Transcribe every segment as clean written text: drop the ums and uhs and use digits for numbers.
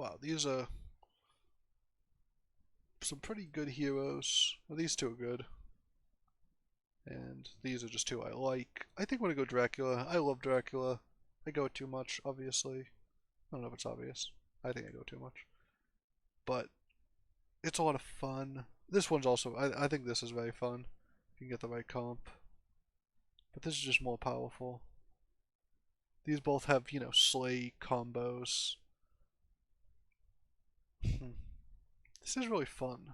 wow, these are some pretty good heroes. Well, these two are good. And these are just two I like. I think I'm gonna go Dracula. I love Dracula. I go too much, obviously. I don't know if it's obvious. I think I go too much. But it's a lot of fun. This one's also, I think this is very fun. If you can get the right comp. But this is just more powerful. These both have, you know, slay combos. This is really fun.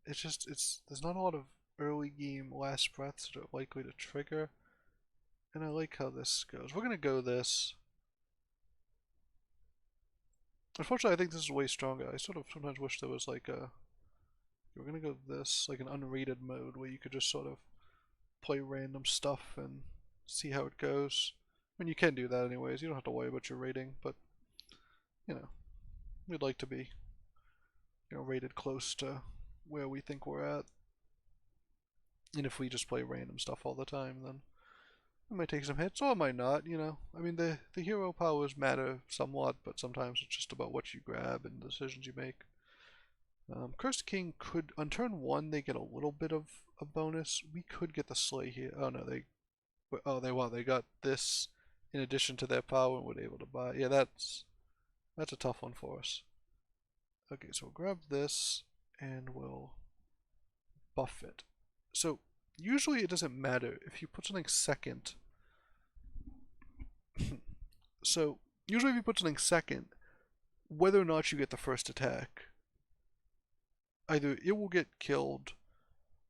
There's not a lot of early game last breaths that are likely to trigger. And I like how this goes. We're gonna go this. Unfortunately, I think this is way stronger. I sort of sometimes wish there was like a... We're gonna go this, like an unrated mode where you could just sort of play random stuff and see how it goes. I mean, you can do that anyways. You don't have to worry about your rating, but, you know, we'd like to be, you know, rated close to where we think we're at. And if we just play random stuff all the time, then it might take some hits, or it might not, you know. I mean, the hero powers matter somewhat, but sometimes it's just about what you grab and the decisions you make. Cursed King could, on turn 1, they get a little bit of a bonus. We could get the Slay here. Oh no, they got this in addition to their power and were able to buy. Yeah, that's a tough one for us. Okay, so we'll grab this and we'll buff it. So usually it doesn't matter if you put something second. So usually if you put something second, whether or not you get the first attack, either it will get killed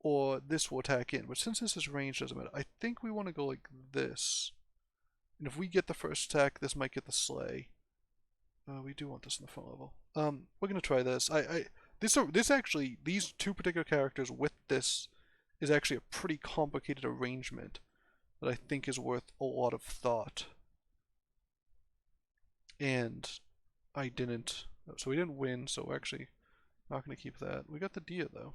or this will attack in. But since this is range, doesn't matter. I think we want to go like this. And if we get the first attack, this might get the slay. We do want this in the front level. We're gonna try this. These two particular characters with this is actually a pretty complicated arrangement that I think is worth a lot of thought. And I didn't, so we didn't win, so we're actually not gonna keep that. We got the deer though.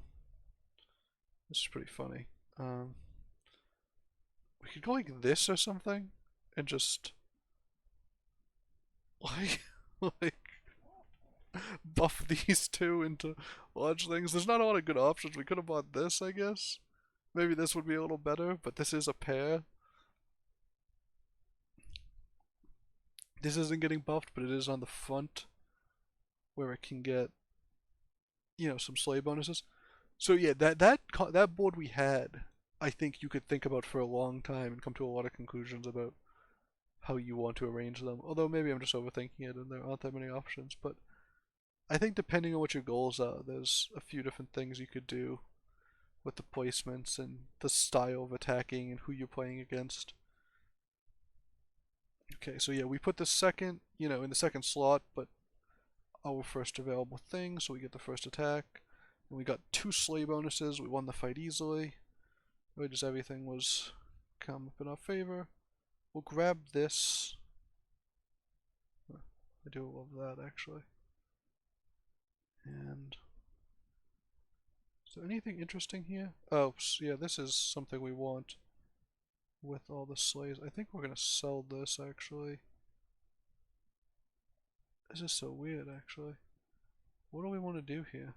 This is pretty funny. We could go like this or something, and just like like buff these two into large things. There's not a lot of good options. We could have bought this, I guess. Maybe this would be a little better, but this is a pair. This isn't getting buffed, but it is on the front where it can get, you know, some slay bonuses. So yeah, that board we had, I think you could think about for a long time and come to a lot of conclusions about how you want to arrange them. Although maybe I'm just overthinking it and there aren't that many options, but I think depending on what your goals are, there's a few different things you could do with the placements and the style of attacking and who you're playing against. Okay, so yeah, we put the second, you know, in the second slot, but our first available thing, so we get the first attack. And we got 2 slay bonuses, we won the fight easily. Really just everything was come up in our favor. We'll grab this. I do love that actually. And is there anything interesting here? Oh, yeah, this is something we want with all the slays. I think we're gonna sell this actually. This is so weird actually. What do we want to do here?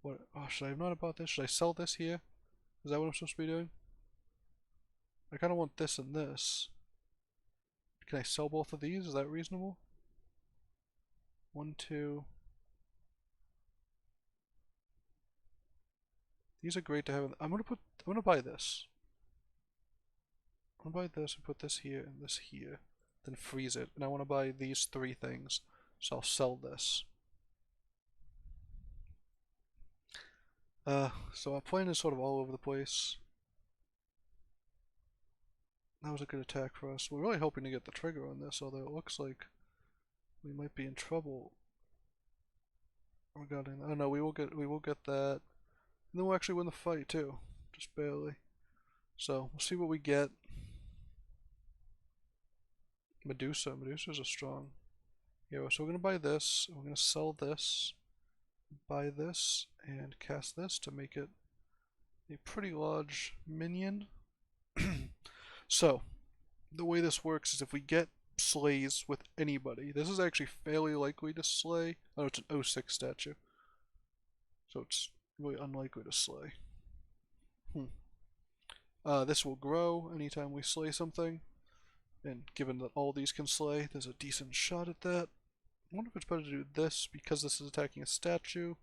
What? Oh, should I have not bought this? Should I sell this here? Is that what I'm supposed to be doing? I kind of want this and this. Can I sell both of these? Is that reasonable? 1, 2. These are great to have. I'm gonna buy this. I'm gonna buy this and put this here and this here. Then freeze it. And I want to buy these 3 things. So I'll sell this. So our plan is sort of all over the place. That was a good attack for us. We're really hoping to get the trigger on this, although it looks like we might be in trouble regarding that. Oh no, we will get that. And then we'll actually win the fight too. Just barely. So we'll see what we get. Medusa's a strong hero. So we're gonna buy this, we're gonna sell this, buy this, and cast this to make it a pretty large minion. So, the way this works is if we get slays with anybody, this is actually fairly likely to slay. Oh, it's an O6 statue. So it's really unlikely to slay. This will grow anytime we slay something. And given that all these can slay, there's a decent shot at that. I wonder if it's better to do this because this is attacking a statue.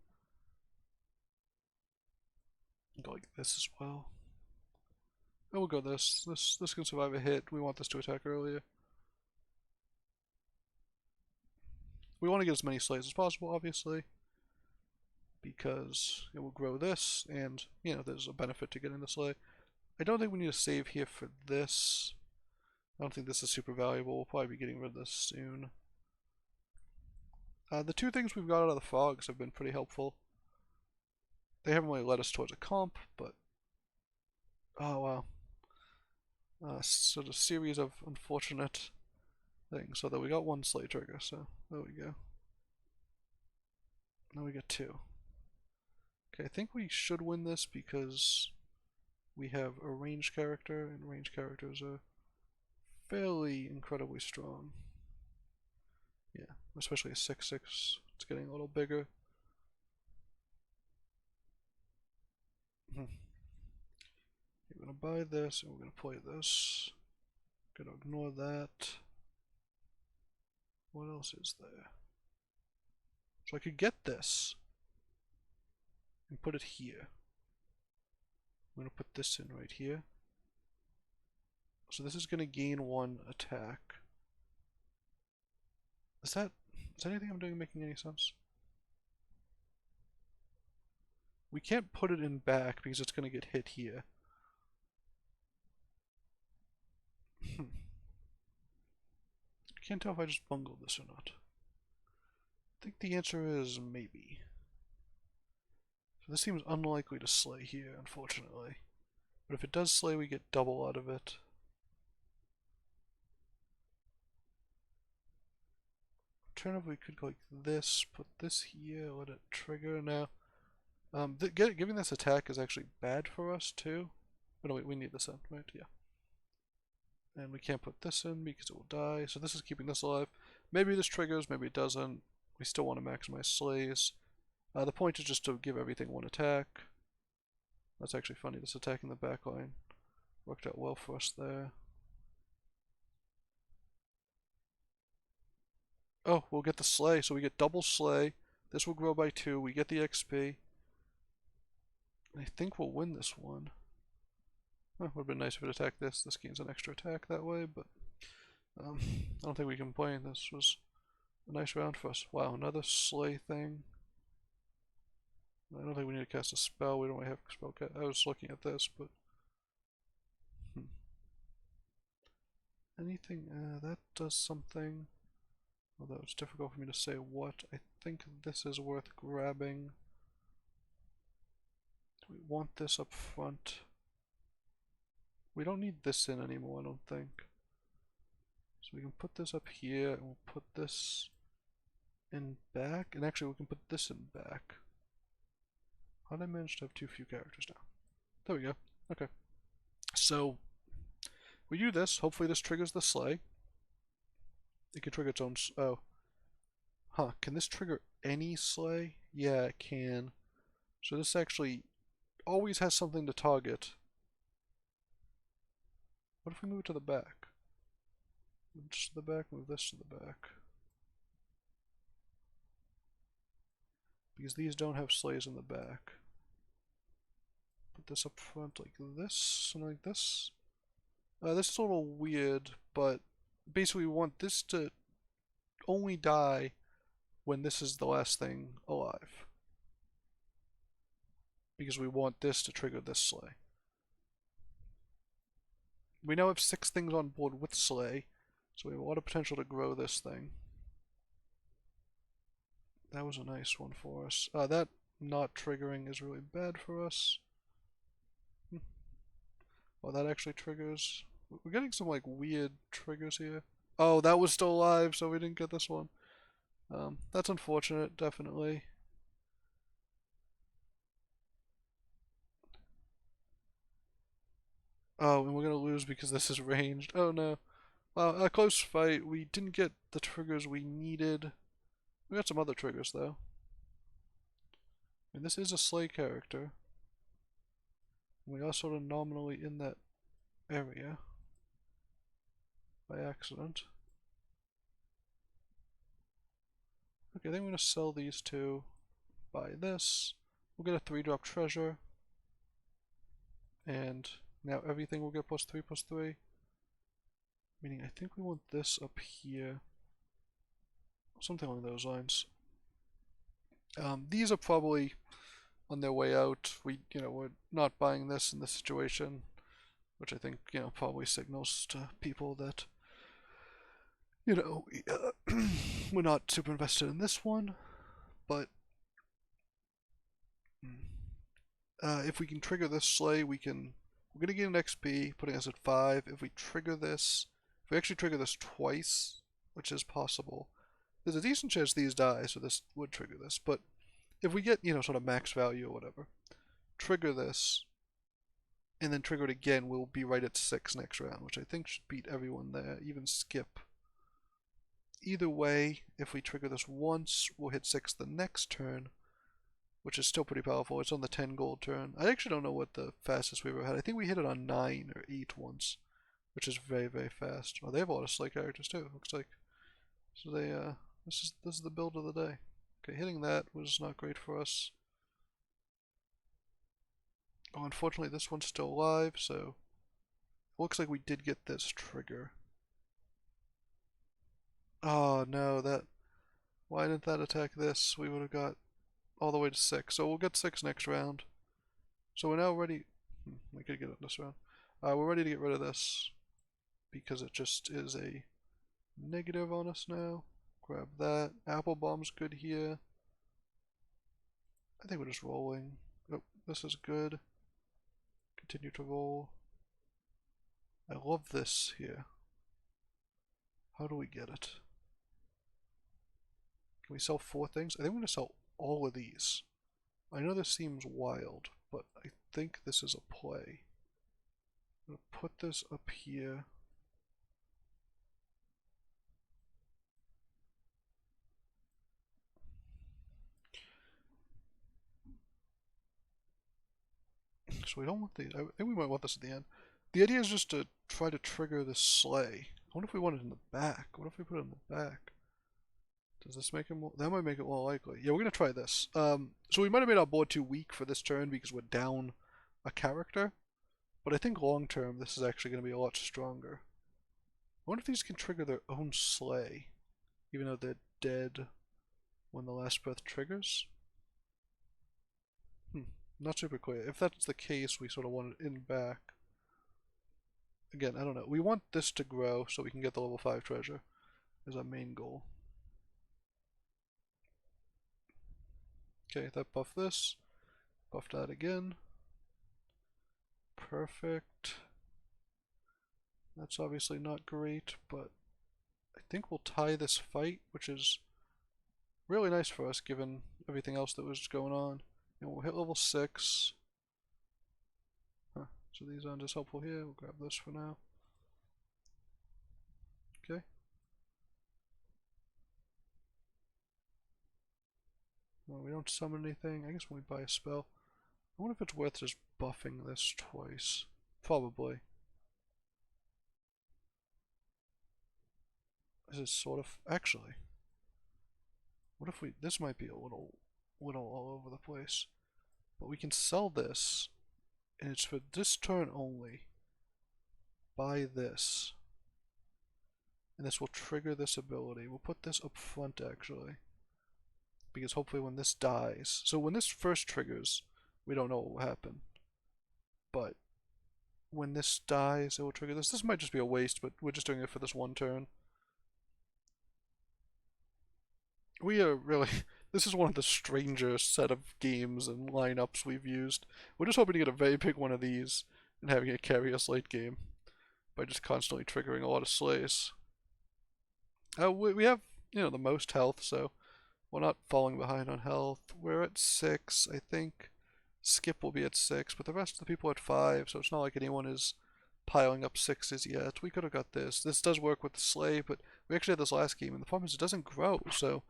Go like this as well. And we'll go this. This can survive a hit. We want this to attack earlier. We want to get as many slays as possible, obviously, because it will grow this, and, you know, there's a benefit to getting the slay. I don't think we need to save here for this. I don't think this is super valuable. We'll probably be getting rid of this soon. The two things we've got out of the fogs have been pretty helpful. They haven't really led us towards a comp, but... oh wow. Sort of series of unfortunate things. So that we got one slay trigger, so there we go. Now we get two. Okay, I think we should win this because we have a ranged character, and ranged characters are fairly incredibly strong. Yeah, especially a 6/6. It's getting a little bigger. We're gonna buy this, and we're gonna play this. Gonna ignore that. What else is there? So I could get this and put it here. I'm gonna put this in right here. So this is gonna gain one attack. Is anything I'm doing making any sense? We can't put it in back because it's gonna get hit here. I can't tell if I just bungled this or not. I think the answer is maybe. So this seems unlikely to slay here, unfortunately. But if it does slay, we get double out of it. Alternatively, we could go like this, put this here, let it trigger. Now, giving this attack is actually bad for us too. Oh no, wait, we need this in, right? Yeah. And we can't put this in because it will die, so this is keeping this alive. Maybe this triggers, maybe it doesn't. We still want to maximize slays. The point is just to give everything one attack. That's actually funny, this attack in the back line worked out well for us there. Oh, we'll get the slay, so we get double slay. This will grow by 2, we get the XP. I think we'll win this one. Would have been nice if it attacked this. This gains an extra attack that way, but I don't think we can complain. This was a nice round for us. Wow, another slay thing. I don't think we need to cast a spell. We don't really have a spell cast. I was looking at this, but anything that does something. Although it's difficult for me to say what. I think this is worth grabbing. Do we want this up front? We don't need this in anymore, I don't think. So we can put this up here, and we'll put this in back, and actually we can put this in back. How did I manage to have too few characters now? There we go. Okay. So, we do this, hopefully this triggers the slay. It can trigger its own... oh. Huh, can this trigger any slay? Yeah, it can. So this actually always has something to target. What if we move it to the back? Move this to the back, move this to the back. Because these don't have slays in the back. Put this up front like this, and like this. This is a little weird, but basically we want this to only die when this is the last thing alive. Because we want this to trigger this slay. We now have 6 things on board with slay, so we have a lot of potential to grow this thing. That was a nice one for us. That not triggering is really bad for us. Well, that actually triggers. We're getting some like weird triggers here. Oh, that was still alive, so we didn't get this one. That's unfortunate, definitely. Oh, and we're gonna lose because this is ranged. Oh no. Well, a close fight. We didn't get the triggers we needed. We got some other triggers though. And this is a Slay character. We are sort of nominally in that area by accident. Okay, I think I'm gonna sell these two. Buy this. We'll get a 3-drop treasure. And now everything will get +3/+3. Meaning I think we want this up here. Something along those lines. These are probably on their way out. We're not buying this in this situation, which I think, probably signals to people that, we're not super invested in this one. But if we can trigger this Slay, we're gonna get an XP, putting us at 5. If we trigger this, if we actually trigger this twice, which is possible, there's a decent chance these die, so this would trigger this. But if we get, sort of max value or whatever, trigger this, and then trigger it again, we'll be right at 6 next round, which I think should beat everyone there, even Skip. Either way, if we trigger this once, we'll hit 6 the next turn, which is still pretty powerful. It's on the 10 gold turn. I actually don't know what the fastest we've ever had. I think we hit it on 9 or 8 once, which is very, very fast. Oh, they have a lot of Slay characters too, looks like. So this is the build of the day. Okay, hitting that was not great for us. Oh, unfortunately this one's still alive, so it looks like we did get this trigger. Oh no, why didn't that attack this? We would have got all the way to 6. So we'll get 6 next round. So we're now ready. We could get it this round. We're ready to get rid of this because it just is a negative on us now. Grab that. Apple Bomb's good here. I think we're just rolling. Oh, this is good. Continue to roll. I love this here. How do we get it? Can we sell 4 things? I think we're going to sell all of these. I know this seems wild, but I think this is a play. I'm going to put this up here. So we don't want these. I think we might want this at the end. The idea is just to try to trigger this Slay. I wonder if we want it in the back. What if we put it in the back? Does this make it more? That might make it more likely. Yeah, we're gonna try this. So we might have made our board too weak for this turn because we're down a character. But I think long term this is actually gonna be a lot stronger. I wonder if these can trigger their own Slay, even though they're dead when the last breath triggers. Not super clear. If that's the case, we sort of want it in back. Again, I don't know. We want this to grow so we can get the level 5 treasure is our main goal. Okay, that buff this. Buff that again. Perfect. That's obviously not great, but I think we'll tie this fight, which is really nice for us given everything else that was going on. And we'll hit level 6. Huh. So these aren't as helpful here. We'll grab this for now. Okay. Well, we don't summon anything. I guess when we buy a spell. I wonder if it's worth just buffing this twice. Probably. This is sort of... Actually. What if we... This might be a little all over the place. But we can sell this, and it's for this turn only. Buy this. And this will trigger this ability. We'll put this up front actually. Because hopefully when this dies... So when this first triggers, we don't know what will happen. But when this dies, it will trigger this. This might just be a waste, but we're just doing it for this one turn. We are really... This is one of the strangest set of games and lineups we've used. We're just hoping to get a very big one of these and having it carry us late game by just constantly triggering a lot of slays. We have, the most health, so we're not falling behind on health. We're at 6, I think. Skip will be at 6, but the rest of the people are at 5, so it's not like anyone is piling up sixes yet. We could have got this. This does work with the sleigh, but we actually had this last game, and the problem is it doesn't grow, so,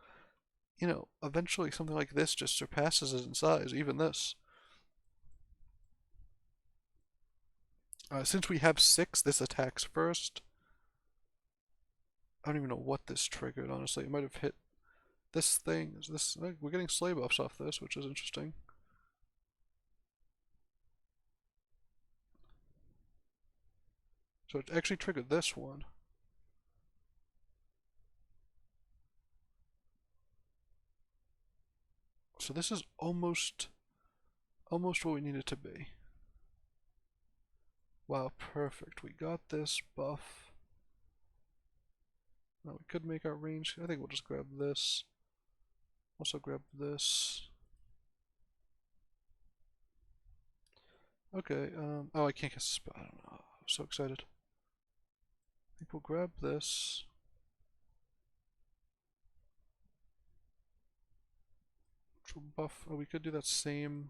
you know, eventually something like this just surpasses it in size, even this. Since we have 6, this attacks first. I don't even know what this triggered, honestly. It might have hit this thing. Is this? We're getting sleigh buffs off this, which is interesting. So it actually triggered this one. So this is almost what we need it to be. Wow, perfect. We got this buff. Now we could make our range. I think we'll just grab this. Also grab this. Okay, oh, I can't cast a spell. I don't know. I'm so excited. I think we'll grab this. Which will buff. Oh, we could do that same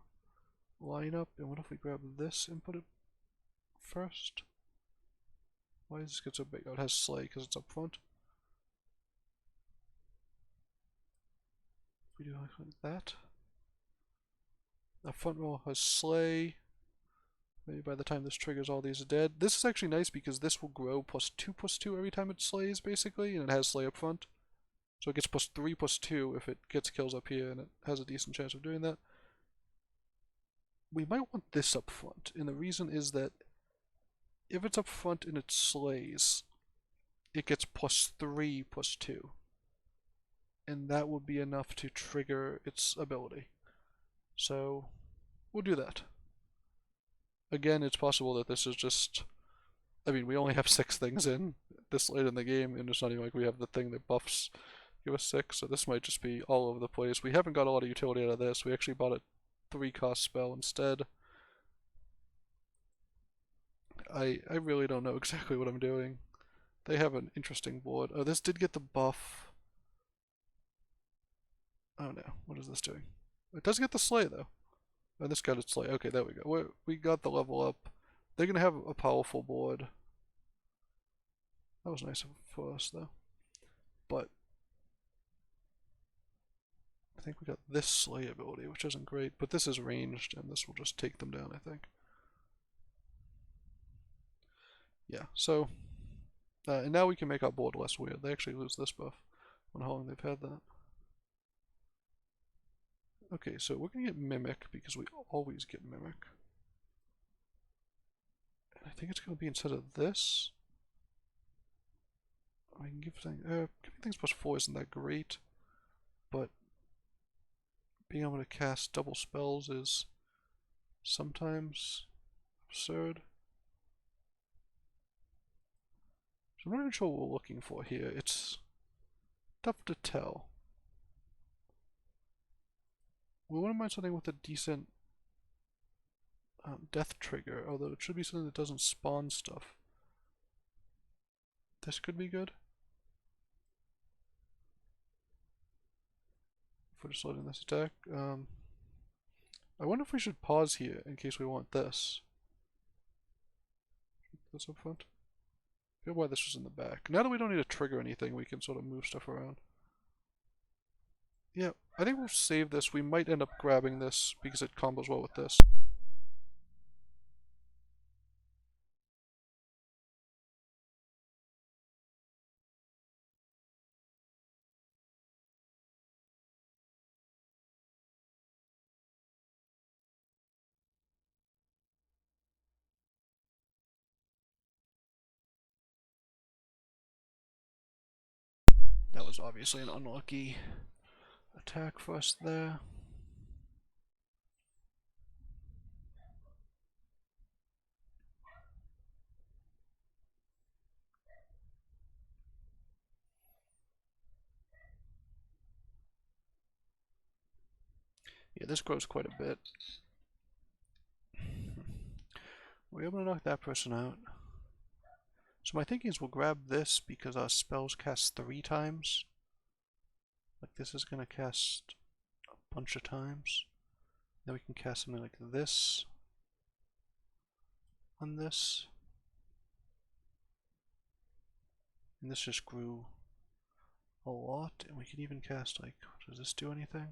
lineup. And what if we grab this and put it first? Why does this get so big? Oh, it has sleigh because it's up front. We do like that. The front row has sleigh. Maybe by the time this triggers, all these are dead. This is actually nice because this will grow +2/+2 every time it slays, basically, and it has slay up front. So it gets +3/+2 if it gets kills up here, and it has a decent chance of doing that. We might want this up front, and the reason is that if it's up front and it slays, it gets +3/+2. And that would be enough to trigger its ability. So we'll do that. Again, it's possible that this is just... I mean, we only have 6 things in this late in the game, and it's not even like we have the thing that buffs give us 6, so this might just be all over the place. We haven't got a lot of utility out of this. We actually bought a 3-cost spell instead. I really don't know exactly what I'm doing. They have an interesting board. Oh, this did get the buff. Oh no, what is this doing? It does get the sleigh though. Oh, this got its sleigh. Okay, there we go. We got the level up. They're gonna have a powerful board. That was nice for us though. But I think we got this sleigh ability, which isn't great, but this is ranged and this will just take them down, I think. Yeah, so and now we can make our board less weird. They actually lose this buff. I wonder how long they've had that. Okay, so we're gonna get Mimic because we always get Mimic. And I think it's gonna be instead of this. I can give giving things +4 isn't that great, but being able to cast double spells is sometimes absurd. So I'm not even sure what we're looking for here. It's tough to tell. We wouldn't mind something with a decent death trigger, although it should be something that doesn't spawn stuff. This could be good. If we're just letting this attack. I wonder if we should pause here in case we want this. This up front. I feel why this was in the back. Now that we don't need to trigger anything, we can sort of move stuff around. Yeah, I think we'll save this. We might end up grabbing this because it combos well with this. That was obviously an unlucky attack for us there. Yeah, this grows quite a bit. We're able to knock that person out. So my thinking is we'll grab this because our spells cast 3 times. Like this is going to cast a bunch of times. Then we can cast something like this on this. And this just grew a lot, and we can even cast, like, does this do anything?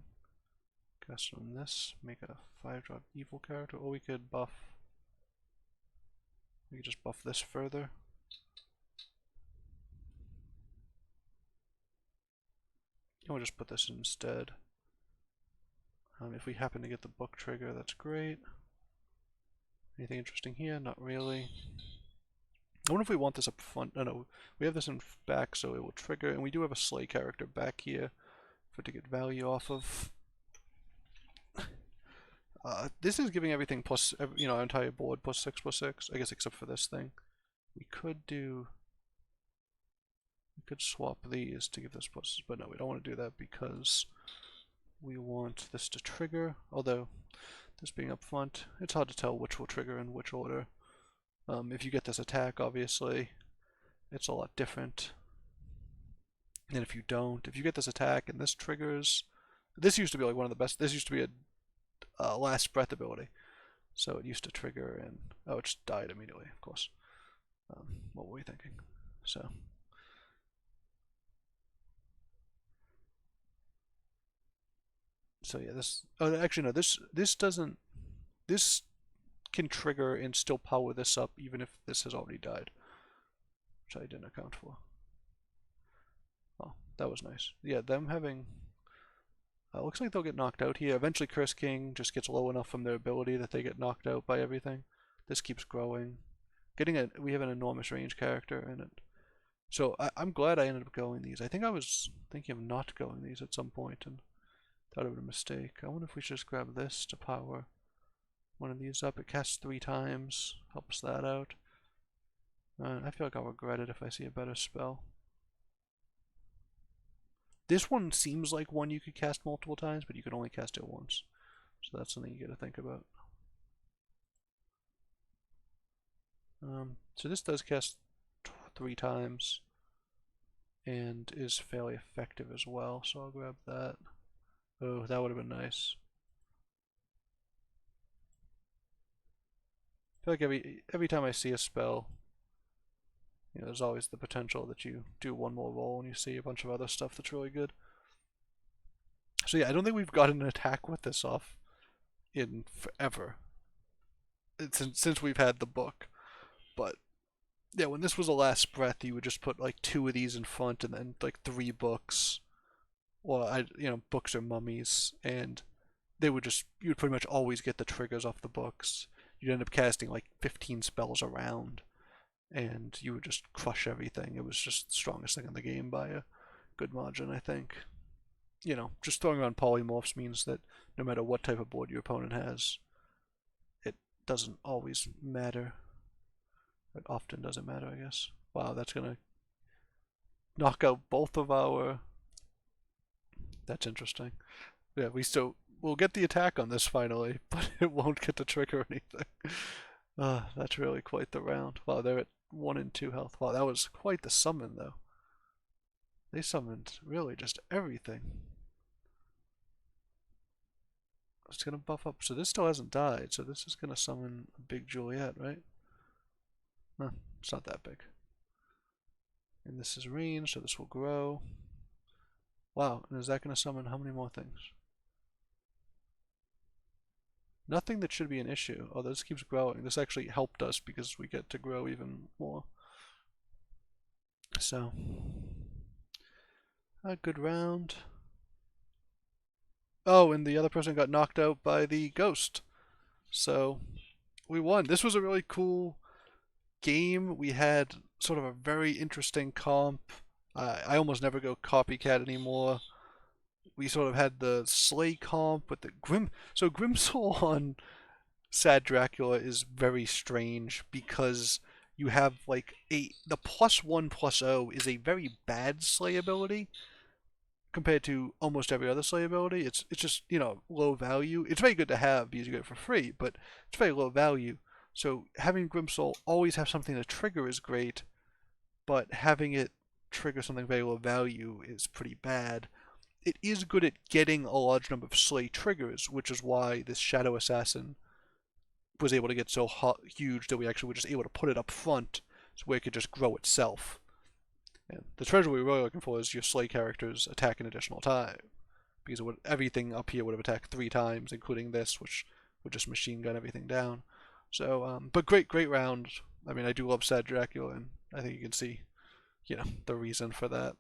Cast on this, make a 5-drop evil character, or we could just buff this further. And we'll just put this instead. If we happen to get the book trigger, that's great. Anything interesting here? Not really. I wonder if we want this up front. No, we have this in back, so it will trigger, and we do have a Slay character back here for it to get value off of. This is giving everything plus, our entire board +6/+6, I guess, except for this thing. We could swap these to give this pluses, but no, we don't want to do that because we want this to trigger, although this being up front, it's hard to tell which will trigger in which order. If you get this attack, obviously, it's a lot different. And if you don't, if you get this attack and this triggers, this used to be like one of the best, this used to be a last breath ability. So it used to trigger and, oh, it just died immediately, of course. What were we thinking? So yeah, this, oh, actually no, this doesn't, this can trigger and still power this up even if this has already died, which I didn't account for. Oh, that was nice. Yeah, them having, looks like they'll get knocked out here. Eventually Curse King just gets low enough from their ability that they get knocked out by everything. This keeps growing. We have an enormous range character in it. So I'm glad I ended up going these. I think I was thinking of not going these at some point and thought it was a mistake. I wonder if we should just grab this to power one of these up. It casts 3 times, helps that out. I feel like I'll regret it if I see a better spell. This one seems like one you could cast multiple times, but you can only cast it once. So that's something you gotta think about. So this does cast 3 times and is fairly effective as well, so I'll grab that. Oh, that would have been nice. I feel like every time I see a spell, there's always the potential that you do one more roll and you see a bunch of other stuff that's really good. So yeah, I don't think we've gotten an attack with this off in forever. Since we've had the book. But yeah, when this was a last breath, you would just put like 2 of these in front and then like 3 books. Or books or mummies, and you would pretty much always get the triggers off the books. You'd end up casting like 15 spells around, and you would just crush everything. It was just the strongest thing in the game by a good margin, I think. Just throwing around polymorphs means that no matter what type of board your opponent has, it doesn't always matter. It often doesn't matter, I guess. Wow, that's gonna knock out both of our... That's interesting. Yeah, we'll get the attack on this finally, but it won't get to trigger anything. That's really quite the round. Wow, they're at 1 and 2 health. Wow, that was quite the summon though. They summoned really just everything. It's gonna buff up. So this still hasn't died, so this is gonna summon a big Juliet, right? No, it's not that big. And this is range, so this will grow. Wow, and is that going to summon how many more things? Nothing that should be an issue. Oh, this keeps growing. This actually helped us because we get to grow even more. So, a good round. Oh, and the other person got knocked out by the ghost. So, we won. This was a really cool game. We had sort of a very interesting comp. I almost never go CopyCat anymore. We sort of had the Slay comp with the So Grimsoul on Sad Dracula is very strange because you have like the +1/+0 is a very bad Slay ability compared to almost every other Slay ability. It's just low value. It's very good to have because you get it for free, but it's very low value. So having Grimsoul always have something to trigger is great, but having it trigger something very low value is pretty bad. It is good at getting a large number of Slay triggers, which is why this Shadow Assassin was able to get so huge that we actually were just able to put it up front so where it could just grow itself. And the treasure we were really looking for is your Slay characters attack an additional time. Because everything up here would have attacked 3 times, including this, which would just machine gun everything down. So, but great round. I mean, I do love Sad Dracula, and I think you can see, the reason for that.